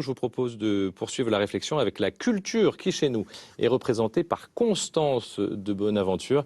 Je vous propose de poursuivre la réflexion avec la culture qui, chez nous, est représentée par Constance de Bonaventure.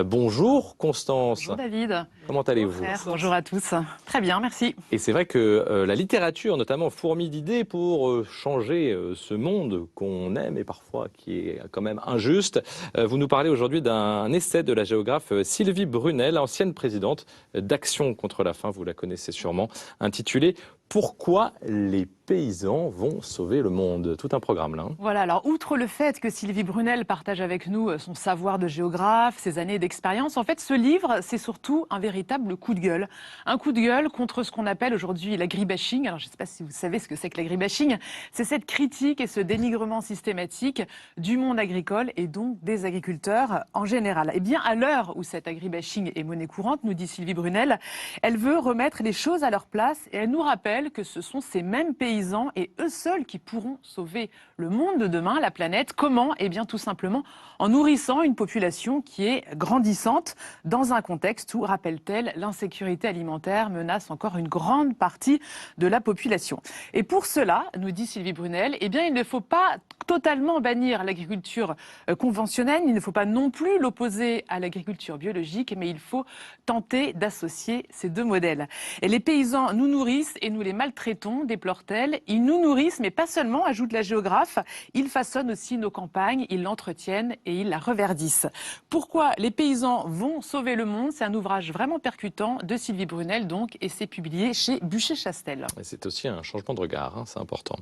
Bonjour Constance. Bonjour David. Comment allez-vous? Bonjour à tous. Très bien, merci. Et c'est vrai que la littérature, notamment, fourmille d'idées pour changer ce monde qu'on aime et parfois qui est quand même injuste. Vous nous parlez aujourd'hui d'un essai de la géographe Sylvie Brunel, ancienne présidente d'Action contre la faim, vous la connaissez sûrement, intitulé « Pourquoi les paysans vont sauver le monde ?» Tout un programme là. Voilà, alors outre le fait que Sylvie Brunel partage avec nous son savoir de géographe, ses années d'expérience, en fait ce livre c'est surtout un véritable coup de gueule. Un coup de gueule contre ce qu'on appelle aujourd'hui l'agribashing. Alors je ne sais pas si vous savez ce que c'est que l'agribashing. C'est cette critique et ce dénigrement systématique du monde agricole et donc des agriculteurs en général. Et bien à l'heure où cet agribashing est monnaie courante, nous dit Sylvie Brunel, elle veut remettre les choses à leur place et elle nous rappelle que ce sont ces mêmes paysans et eux seuls qui pourront sauver le monde de demain, la planète. Comment? Eh bien tout simplement en nourrissant une population qui est grandissante dans un contexte où, rappelle-t-elle, l'insécurité alimentaire menace encore une grande partie de la population. Et pour cela, nous dit Sylvie Brunel, eh bien il ne faut pas totalement bannir l'agriculture conventionnelle, il ne faut pas non plus l'opposer à l'agriculture biologique, mais il faut tenter d'associer ces deux modèles. Et les paysans nous nourrissent et nous les maltraitons, déplore-t-elle. Ils nous nourrissent, mais pas seulement, ajoute la géographe, ils façonnent aussi nos campagnes, ils l'entretiennent et ils la reverdissent. Pourquoi les paysans vont sauver le monde? C'est un ouvrage vraiment percutant de Sylvie Brunel, donc, et c'est publié chez Buchet-Chastel. C'est aussi un changement de regard, c'est important.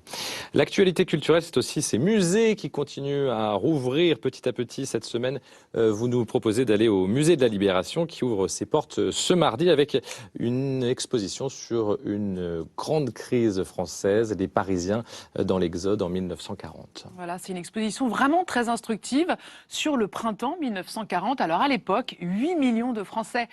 L'actualité culturelle, c'est aussi ces musées qui continuent à rouvrir petit à petit cette semaine. Vous nous proposez d'aller au musée de la Libération qui ouvre ses portes ce mardi avec une exposition sur une grande crise française, les Parisiens dans l'Exode en 1940. Voilà, c'est une exposition vraiment très instructive sur le printemps 1940. Alors à l'époque, 8 millions de Français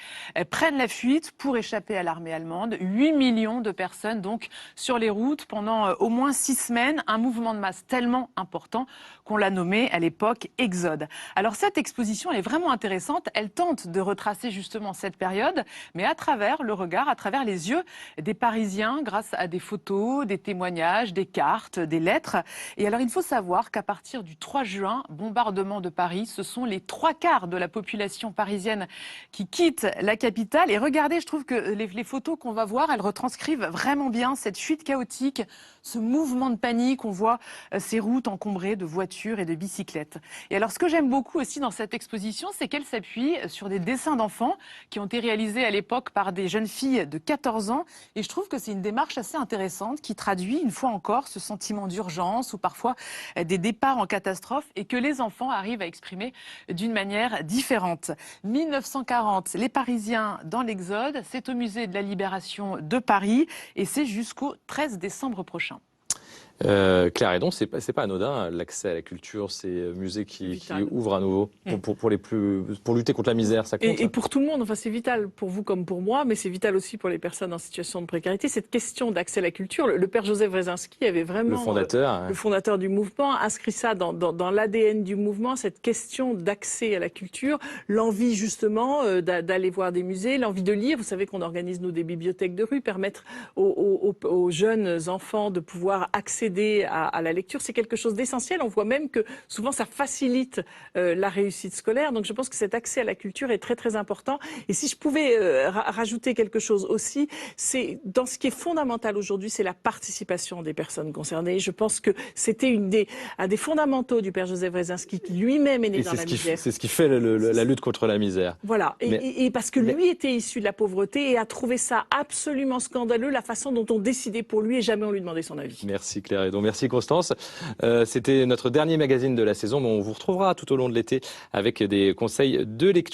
prennent la fuite pour échapper à l'armée allemande. 8 millions de personnes donc sur les routes pendant au moins 6 semaines. Un mouvement de masse tellement important qu'on l'a nommé à l'époque Exode. Alors cette exposition, elle est vraiment intéressante. Elle tente de retracer justement cette période, mais à travers le regard, à travers les yeux des Parisiens, grâce à des photos, des témoignages, des cartes, des lettres. Et alors il faut savoir qu'à partir du 3 juin, bombardement de Paris, ce sont les 3/4 de la population parisienne qui quittent la capitale. Et regardez, je trouve que les photos qu'on va voir, elles retranscrivent vraiment bien cette fuite chaotique, ce mouvement de panique. On voit ces routes encombrées de voitures et de bicyclettes. Et alors ce que j'aime beaucoup aussi dans cette exposition, c'est qu'elle s'appuie sur des dessins d'enfants qui ont été réalisés à l'époque par des jeunes filles de 14 ans. Et je trouve que c'est une démarche assez intéressante qui traduit une fois encore ce sentiment d'urgence ou parfois des départs en catastrophe et que les enfants arrivent à exprimer d'une manière différente. 1940, les Parisiens dans l'Exode, c'est au musée de la Libération de Paris et c'est jusqu'au 13 décembre prochain. Claire Hédon, c'est pas anodin l'accès à la culture, ces musées qui ouvrent à nouveau pour lutter contre la misère, ça compte. Et pour tout le monde, enfin c'est vital pour vous comme pour moi, mais c'est vital aussi pour les personnes en situation de précarité. Cette question d'accès à la culture, le père Joseph Wresinski avait vraiment, le fondateur du mouvement, inscrit ça dans l'ADN du mouvement, cette question d'accès à la culture, l'envie justement d'aller voir des musées, l'envie de lire. Vous savez qu'on organise nous des bibliothèques de rue, permettre aux jeunes enfants de pouvoir accéder à la lecture, c'est quelque chose d'essentiel. On voit même que souvent ça facilite la réussite scolaire. Donc je pense que cet accès à la culture est très très important. Et si je pouvais rajouter quelque chose aussi, c'est dans ce qui est fondamental aujourd'hui, c'est la participation des personnes concernées. Je pense que c'était un des fondamentaux du père Joseph Wresinski, qui lui-même est né dans la misère. C'est ce qui fait la lutte contre la misère. Voilà. Et parce que lui était issu de la pauvreté et a trouvé ça absolument scandaleux, la façon dont on décidait pour lui et jamais on lui demandait son avis. Merci Claire. Et donc, merci Constance. C'était notre dernier magazine de la saison, mais on vous retrouvera tout au long de l'été avec des conseils de lecture.